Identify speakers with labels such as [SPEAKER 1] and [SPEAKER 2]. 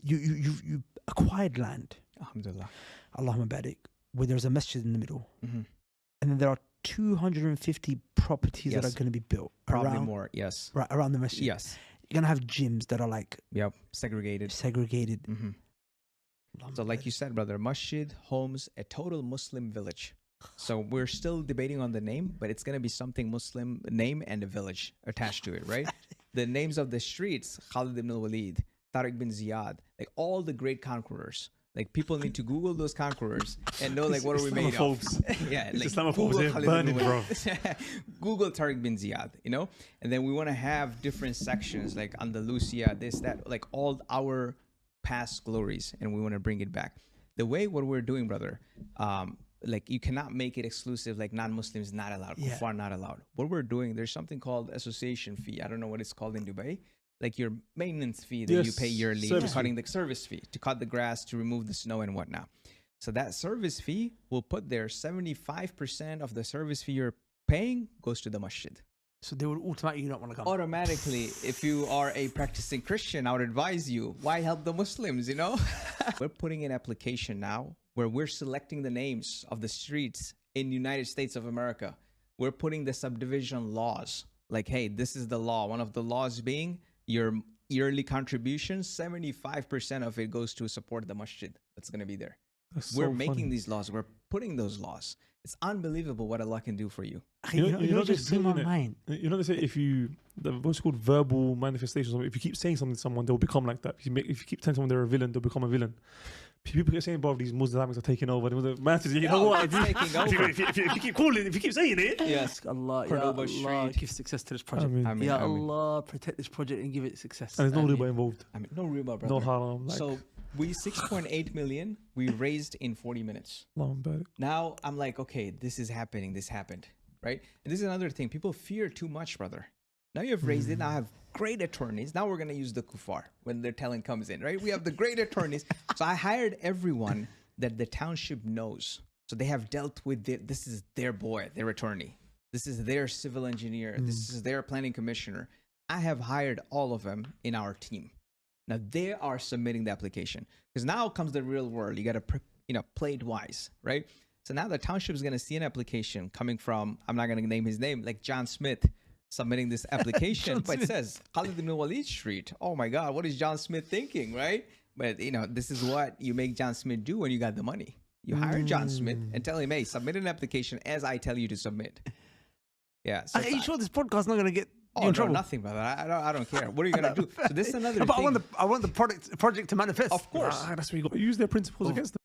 [SPEAKER 1] you acquired land.
[SPEAKER 2] Alhamdulillah.
[SPEAKER 1] Allahumma barik. Where there's a masjid in the middle,
[SPEAKER 2] Mm-hmm.
[SPEAKER 1] and then there are 250 properties that
[SPEAKER 2] Yes.
[SPEAKER 1] are going to be built
[SPEAKER 2] Probably
[SPEAKER 1] around
[SPEAKER 2] more. Yes.
[SPEAKER 1] right around the masjid.
[SPEAKER 2] Yes.
[SPEAKER 1] You're gonna have gyms that are like
[SPEAKER 2] Yep. Segregated.
[SPEAKER 1] segregated.
[SPEAKER 2] Mm-hmm. So like you said, brother, masjid, homes, a total Muslim village. So we're still debating on the name, but it's going to be something Muslim name and a village attached to it, right? The names of the streets, Khalid ibn al-Walid, Tariq bin Ziyad, like all the great conquerors. Like people need to Google those conquerors and know like what are we made of. Yeah,
[SPEAKER 3] It's
[SPEAKER 2] like
[SPEAKER 3] Islamophobes here,
[SPEAKER 2] Khalid
[SPEAKER 3] burning,
[SPEAKER 2] ibn
[SPEAKER 3] bro.
[SPEAKER 2] al-Walid. Google Tariq bin Ziyad, you know? And then we want to have different sections like Andalusia, this, that, like all our past glories, and we want to bring it back. The way what we're doing, brother, like you cannot make it exclusive, like non-Muslims not allowed,
[SPEAKER 1] Yeah.
[SPEAKER 2] kuffar not allowed. What we're doing, there's something called association fee. I don't know what it's called in Dubai. Like your maintenance fee that you
[SPEAKER 3] Yes,
[SPEAKER 2] pay yearly,
[SPEAKER 3] service
[SPEAKER 2] to cutting the service fee, to cut the grass, to remove the snow and whatnot. So that service fee will put there 75% of the service fee you're paying goes to the masjid.
[SPEAKER 1] So they would automatically not want to come.
[SPEAKER 2] Automatically, if you are a practicing Christian, I would advise you, why help the Muslims, you know? We're putting an application now where we're selecting the names of the streets in the United States of America. We're putting the subdivision laws. Like, hey, this is the law. One of the laws being your yearly contribution, 75% of it goes to support the masjid that's going to be there. We're making these laws. We're putting those laws. It's unbelievable what Allah can do for you.
[SPEAKER 1] You know, just blew my
[SPEAKER 3] saying it.
[SPEAKER 1] mind.
[SPEAKER 3] You know, they say if you, what's called verbal manifestations, if you keep saying something to someone, they'll become like that. If you keep telling someone they're a villain, they'll become a villain. People get saying, bro, these Muslims are taking over. You know what? If you keep calling, if you keep saying it.
[SPEAKER 2] Yes.
[SPEAKER 1] Allah,
[SPEAKER 2] Cordoba
[SPEAKER 1] Allah,
[SPEAKER 2] Street.
[SPEAKER 1] give success to this project.
[SPEAKER 3] Amin.
[SPEAKER 1] Ya Allah, protect this project and give it success.
[SPEAKER 3] And there's no
[SPEAKER 2] Amin.
[SPEAKER 3] riba involved.
[SPEAKER 2] I mean, no riba, brother.
[SPEAKER 3] No haram. Like,
[SPEAKER 2] So we 6.8 million we raised in 40 minutes. Now I'm like, okay, this is happening. This happened, right? And this is another thing. People fear too much, brother. Now you have raised it. Now I have great attorneys. Now we're going to use the kuffar when their talent comes in, right? We have the great attorneys. So I hired everyone that the township knows. So they have dealt with this is their boy, their attorney. This is their civil engineer. This is their planning commissioner. I have hired all of them in our team. Now they are submitting the application because now comes the real world. You got to, play it wise, right? So now the township is going to see an application coming from, I'm not going to name his name, like John Smith submitting this application, but it says Khalid ibn Walid Street. Oh my God, what is John Smith thinking, right? But this is what you make John Smith do when you got the money. You hire John Smith and tell him, hey, submit an application as I tell you to submit. Yeah. So
[SPEAKER 1] Are you sure this podcast is not going to get you
[SPEAKER 2] Oh,
[SPEAKER 1] in
[SPEAKER 2] no,
[SPEAKER 1] trouble?
[SPEAKER 2] nothing, brother. I don't care. What are you gonna do? So this is another
[SPEAKER 1] But
[SPEAKER 2] thing.
[SPEAKER 1] I want the project to manifest.
[SPEAKER 2] Of course.
[SPEAKER 3] that's where you got to use their principles against them.